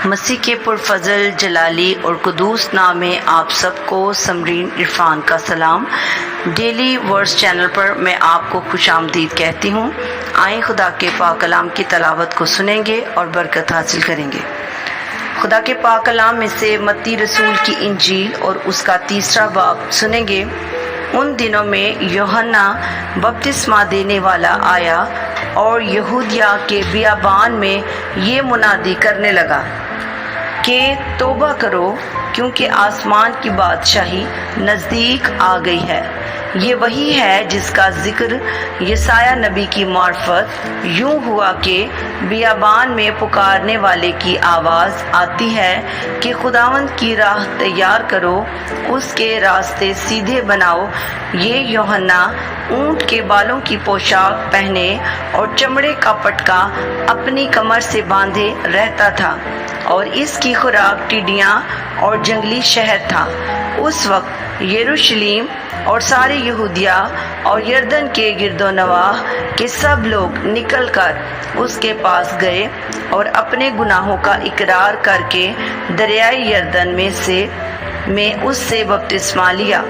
مسیح کے پرفضل جلالی اور قدوس نام میں آپ سب کو سمرین عرفان کا سلام۔ ڈیلی ورس چینل پر میں آپ کو خوش آمدید کہتی ہوں۔ آئیں خدا کے پاک کلام کی تلاوت کو سنیں گے اور برکت حاصل کریں گے۔ خدا کے پاک کلام میں سے متی رسول کی انجیل اور اس کا 3 باب سنیں گے۔ ان دنوں میں یوحنا بپتسمہ دینے والا آیا اور یہودیہ کے بیابان میں یہ منادی کرنے لگا کہ توبہ کرو، کیونکہ آسمان کی بادشاہی نزدیک آ گئی ہے۔ یہ وہی ہے جس کا ذکر یسایہ نبی کی معرفت یوں ہوا کہ بیابان میں پکارنے والے کی آواز آتی ہے کہ خداوند کی راہ تیار کرو، اس کے راستے سیدھے بناؤ۔ یہ یوحنا اونٹ کے بالوں کی پوشاک پہنے اور چمڑے کا پٹکا اپنی کمر سے باندھے رہتا تھا، اور اس کی خوراک ٹڈیاں اور جنگلی شہد تھا۔ اس وقت یروشلم اور سارے یہودیہ اور یردن کے گرد و نواح کے سب لوگ نکل کر اس کے پاس گئے اور اپنے گناہوں کا اقرار کر کے دریائے یردن میں اس سے بپتسمہ لیا۔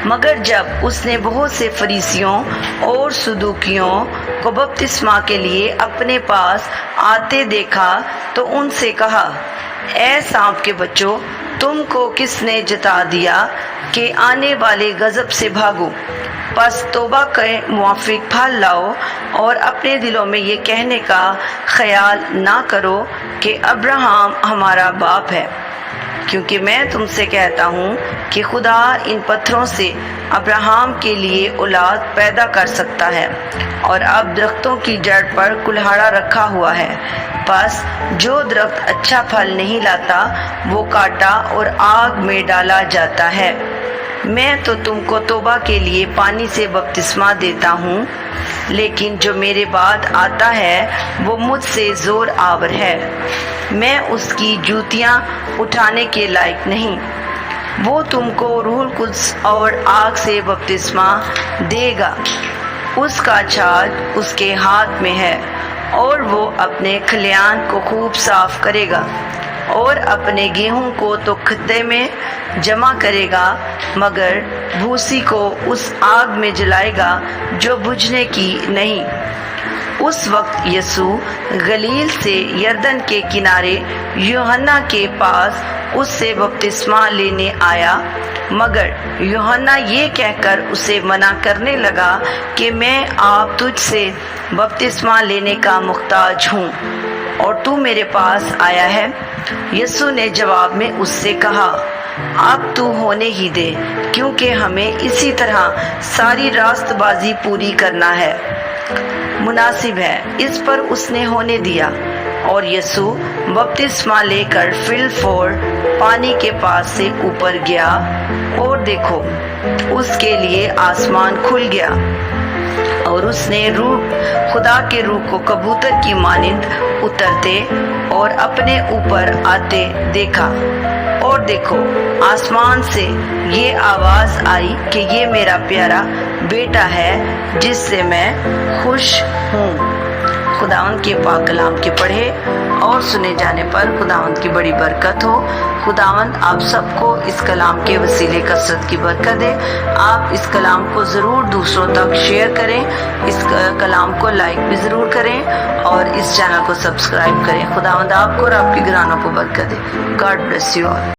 مگر جب اس نے بہت سے فریسیوں اور صدوقیوں کو بپتسمہ کے لیے اپنے پاس آتے دیکھا تو ان سے کہا، اے سانپ کے بچوں، تم کو کس نے جتا دیا کہ آنے والے غضب سے بھاگو؟ پس توبہ کے موافق پھل لاؤ اور اپنے دلوں میں یہ کہنے کا خیال نہ کرو کہ ابراہیم ہمارا باپ ہے، کیونکہ میں تم سے کہتا ہوں کہ خدا ان پتھروں سے ابراہیم کے لیے اولاد پیدا کر سکتا ہے۔ اور اب درختوں کی جڑ پر کلہاڑا رکھا ہوا ہے، پس جو درخت اچھا پھل نہیں لاتا وہ کاٹا اور آگ میں ڈالا جاتا ہے۔ میں تو تم کو توبہ کے لیے پانی سے بپتسمہ دیتا ہوں، لیکن جو میرے بعد آتا ہے وہ مجھ سے زور آور ہے، میں اس کی جوتیاں اٹھانے کے لائق نہیں۔ وہ تم کو روح القدس اور آگ سے بپتسمہ دے گا، اس کا چھاج اس کے ہاتھ میں ہے، اور وہ اپنے کھلیان کو خوب صاف کرے گا اور اپنے گیہوں کو تو کھدے میں جمع کرے گا، مگر بھوسی کو اس آگ میں جلائے گا جو بجھنے کی نہیں۔ اس وقت یسوع گلیل سے یردن کے کنارے یوحنا کے پاس اس سے بپتسمہ لینے آیا، مگر یوحنا یہ کہہ کر اسے منع کرنے لگا کہ میں آپ تجھ سے بپتسمہ لینے کا محتاج ہوں اور تو میرے پاس آیا ہے۔ یسوع نے جواب میں اس سے کہا، اب تو ہونے ہی دے، کیونکہ ہمیں اسی طرح ساری راست بازی پوری کرنا ہے، مناسب ہے۔ اس پر اس نے ہونے دیا، اور یسوع بپتسمہ لے کر فی الفور پانی کے پاس سے اوپر گیا، اور دیکھو اس کے لیے آسمان کھل گیا، اور اس نے خدا کے روح کو کبوتر کی مانند اترتے اور اپنے اوپر آتے دیکھا، اور دیکھو آسمان سے یہ آواز آئی کہ یہ میرا پیارا بیٹا ہے جس سے میں خوش ہوں۔ خداوند کے پاک کلام کے پڑھے اور سنے جانے پر خداوند کی بڑی برکت ہو۔ خداوند آپ سب کو اس کلام کے وسیلے کثرت کی برکت دے۔ آپ اس کلام کو ضرور دوسروں تک شیئر کریں، اس کلام کو لائک بھی ضرور کریں، اور اس چینل کو سبسکرائب کریں۔ خداوند آپ کو اور آپ کی گھرانوں کو برکت دے۔ God bless you all.